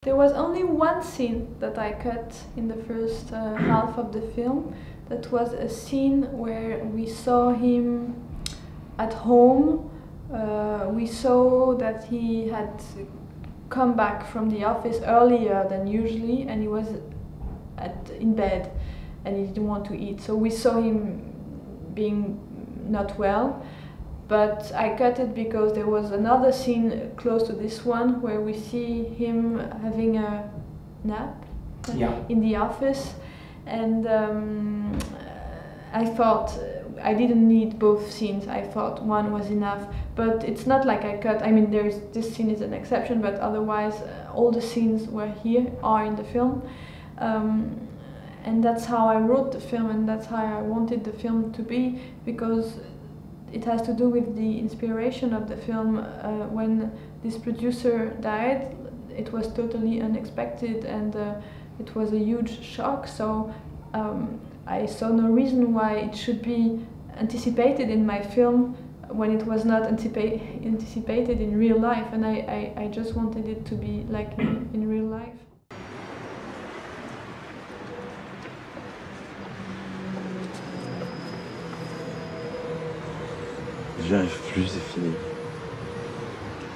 There was only one scene that I cut in the first half of the film. That was a scene where we saw him at home. We saw that he had come back from the office earlier than usually, and he was in bed and he didn't want to eat. So we saw him being not well. But I cut it because there was another scene close to this one where we see him having a nap in the office, and I thought I didn't need both scenes. I thought one was enough, but it's not like I cut. I mean, this scene is an exception, but otherwise all the scenes are in the film, and that's how I wrote the film, and that's how I wanted the film to be, because it has to do with the inspiration of the film. When this producer died, it was totally unexpected, and it was a huge shock. So I saw no reason why it should be anticipated in my film when it was not anticipated in real life, and I just wanted it to be like in real life. J'y arrive plus, c'est fini.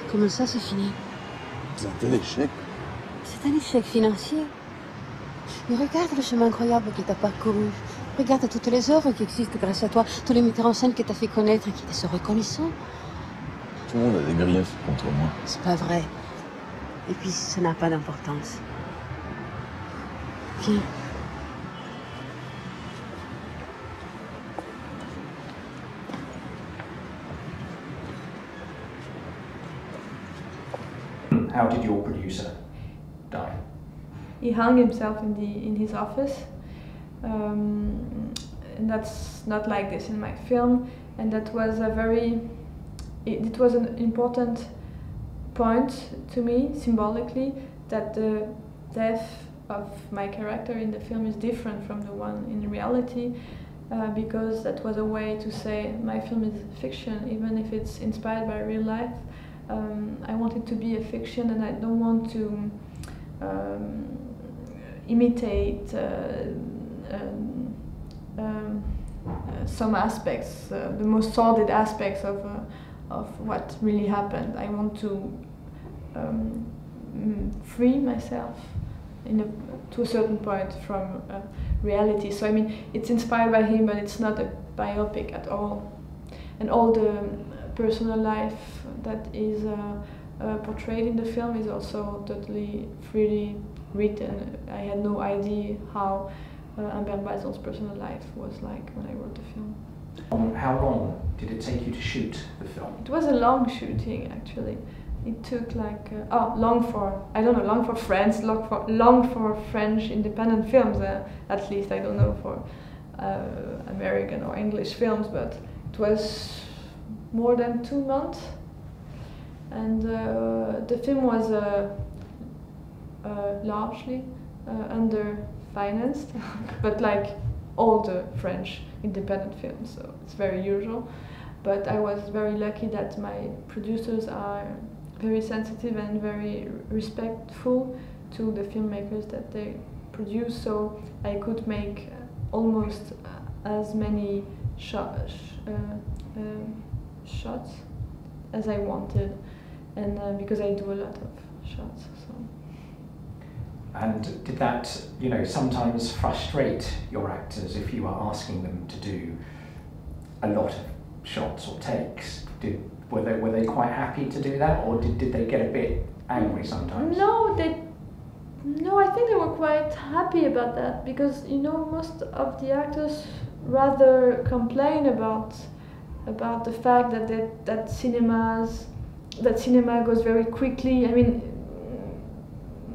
Comment ça, c'est fini? C'est un échec. C'est un échec financier. Mais regarde le chemin incroyable que tu as parcouru. Regarde toutes les œuvres qui existent grâce à toi, tous les metteurs en scène que tu as fait connaître et qui te sont reconnaissants. Tout le monde a des griefs contre moi. C'est pas vrai. Et puis, ça n'a pas d'importance. Viens. How did your producer die? He hung himself in his office, and that's not like this in my film. And that was it was an important point to me symbolically, that the death of my character in the film is different from the one in reality, because that was a way to say my film is fiction, even if it's inspired by real life. I want it to be a fiction, and I don't want to imitate some aspects, the most sordid aspects of what really happened. I want to free myself to a certain point from reality. So I mean, it's inspired by him, but it's not a biopic at all. And all the personal life that is portrayed in the film is also totally freely written. I had no idea how Humbert Bazon's personal life was like when I wrote the film. How long did it take you to shoot the film? It was a long shooting, actually. It took like long for France, long for French independent films. At least I don't know for American or English films, but it was more than 2 months, and the film was largely under-financed, but like all the French independent films, so it's very usual. But I was very lucky that my producers are very sensitive and very respectful to the filmmakers that they produce, so I could make almost as many shots as I wanted, and because I do a lot of shots. So. And did that, sometimes frustrate your actors if you were asking them to do a lot of shots or takes? Were they quite happy to do that, or did they get a bit angry sometimes? No, I think they were quite happy about that, because most of the actors rather complain about the fact that cinema goes very quickly. I mean,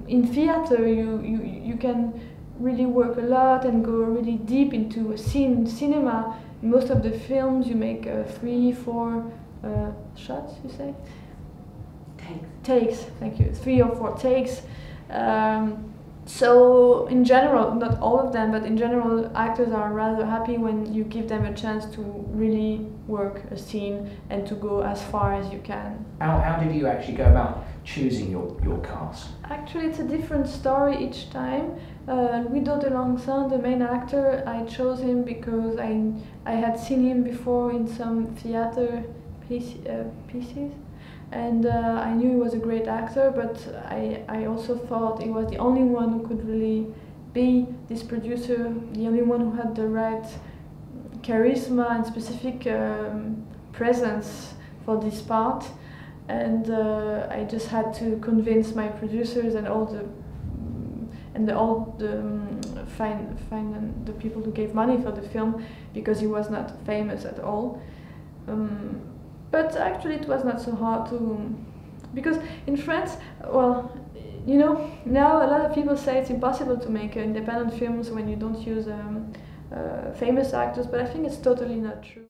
in theater you can really work a lot and go really deep into a scene. Cinema, most of the films you make 3-4 shots, you say? Takes, thank you. 3 or 4 takes. So in general, not all of them, but in general, actors are rather happy when you give them a chance to really work a scene and to go as far as you can. How did you actually go about choosing your cast? Actually, it's a different story each time. Guido de Langsin, the main actor, I chose him because I had seen him before in some theater pieces, and I knew he was a great actor, but I also thought he was the only one who could really be this producer, the only one who had the right charisma and specific presence for this part. And I just had to convince my producers and all the people who gave money for the film, because he was not famous at all. But actually it was not so hard to, because in France, well, you know, now a lot of people say it's impossible to make independent films when you don't use famous actors, but I think it's totally not true.